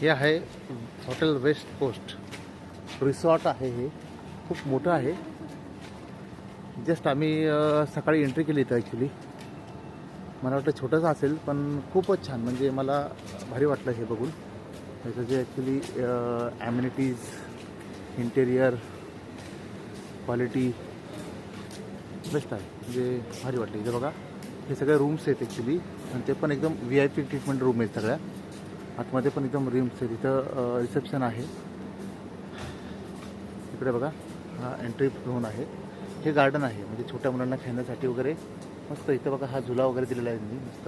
हे आहे hotel west coast resort आहे. हे खूप मोठं आहे. जस्ट आम्ही सकाळी एंट्री केली इथं. ॲक्च्युली मला वाटलं छोटंसं असेल पण खूपच छान, म्हणजे मला भारी वाटलं हे बघून. त्याचं जे actually amenities, interior quality best आहे, म्हणजे भारी वाटलं. इथे बघा हे सगळे रूम्स आहेत ॲक्च्युली, आणि ते पण एकदम VIP ट्रीटमेंट रूम आहेत सगळ्या. आतमध्ये पण एकदम रूम्स आहेत. इथं रिसेप्शन आहे. इकडे बघा हा एंट्री झोन आहे. हे गार्डन आहे, म्हणजे छोट्या मुलांना खेळण्यासाठी वगैरे मस्त. इथं बघा हा झुला वगैरे दिलेला आहे मी, मस्त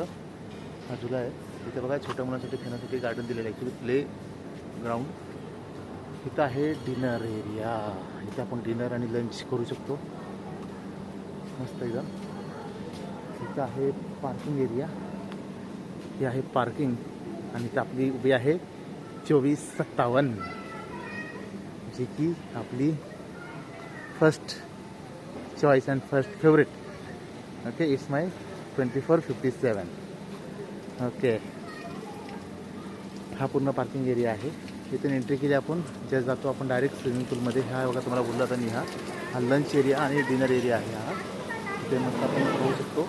हा झुला आहे. इथे बघा छोट्या मुलांसाठी खेळण्यासाठी गार्डन दिलेलं आहे ॲक्च्युली, प्ले ग्राउंड. इथं आहे डिनर एरिया. इथं आपण डिनर आणि लंच करू शकतो मस्त एकदम. इथं आहे पार्किंग एरिया. हे आहे पार्किंग, आणि इथं आपली उभी आहे 2457, जी की आपली first choice and first favourite. Okay, it's my 2457. Okay, हा पूर्ण पार्किंग एरिया आहे. इथून एंट्री केली आपण, ज्या जातो आपण डायरेक्ट स्विमिंग पूलमध्ये. हा बघा तुम्हाला बोलला होता मी, हा लंच एरिया आणि डिनर एरिया आहे. हा इथे मस्त आपण राहू शकतो.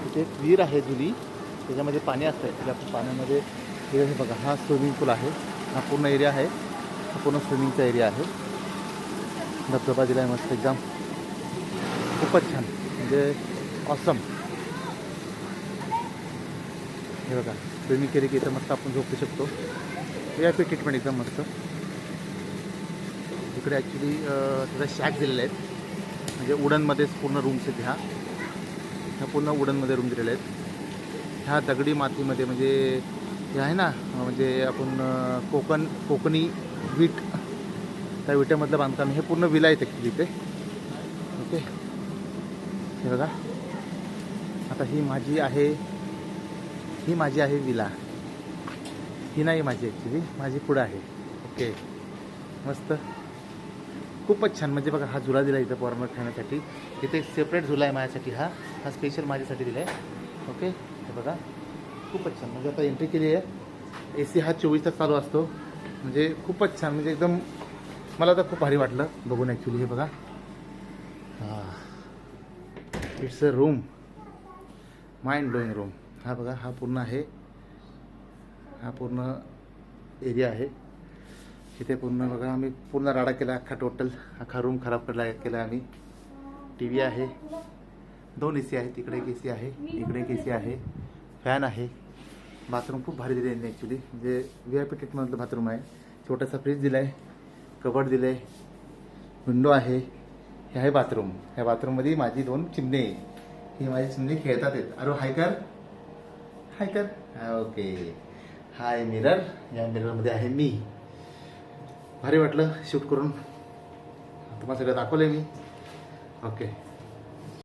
इथे एक विहीर आहे जुनी, त्याच्यामध्ये पाणी असतं. त्याच्या आपण पाण्यामध्ये हे बघा हा स्विमिंग पूल आहे. हा पूर्ण एरिया आहे, हा पूर्ण स्विमिंगचा एरिया आहे. धबधबा दिला आहे मस्त एकदम, खूपच छान, म्हणजे ऑसम. हे बघा स्विमिंग केली की इथं मस्त आपण झोपू शकतो. VIP ट्रीटमेंट एकदम मस्त. इकडे ॲक्च्युली सगळ्या शॅक दिलेले आहेत, म्हणजे वुडनमध्येच पूर्ण रूम्स आहेत. ह्या पूर्ण वुडनमध्ये रूम दिलेले आहेत. ह्या दगडी मातीमध्ये, म्हणजे हे आहे ना, म्हणजे आपण कोकणी वीट, त्या विट्यामधलं बांधकाम. हे पूर्ण विला आहेत ॲक्च्युली इथे. ओके, हे बघा आता ही माझी आहे विला. ही नाही माझी ॲक्च्युली, माझी पुढं आहे. ओके, मस्त खूपच छान. म्हणजे बघा हा झुला दिला इथं पोरांना खेळण्यासाठी. इथे एक सेपरेट झुला आहे माझ्यासाठी. हा स्पेशल माझ्यासाठी दिला आहे. ओके, हे बघा खूपच छान. म्हणजे आता एंट्री केली आहे. AC हा 24 तास चालू असतो, म्हणजे खूपच छान. म्हणजे एकदम मला तर खूप भारी वाटलं बघून ॲक्च्युली. हे बघा it's a room, mind blowing room. हा बघा हा पूर्ण आहे, हा पूर्ण एरिया आहे. इथे पूर्ण बघा आम्ही पूर्ण राडा केला, अख्खा रूम खराब केला आम्ही. TV आहे, 2 AC आहेत. इकडे एक AC आहे, इकडे एक AC आहे, फॅन आहे. बाथरूम खूप भारी दिले आहे ॲक्च्युली, म्हणजे VIP ट्रीटमेंटमधलं बाथरूम आहे. छोटासा फ्रीज दिला आहे, कबड दिलं आहे, विंडो आहे. हे आहे बाथरूम. ह्या बाथरूममध्ये माझी 2 चिमणे, ही माझी चिमणी खेळतात आहेत. अरे हाय कर. ओके, हाय मिरर. या मिररमध्ये आहे मी. भारी वाटलं शूट करून, तुम्हाला सगळं दाखवलं मी. ओके.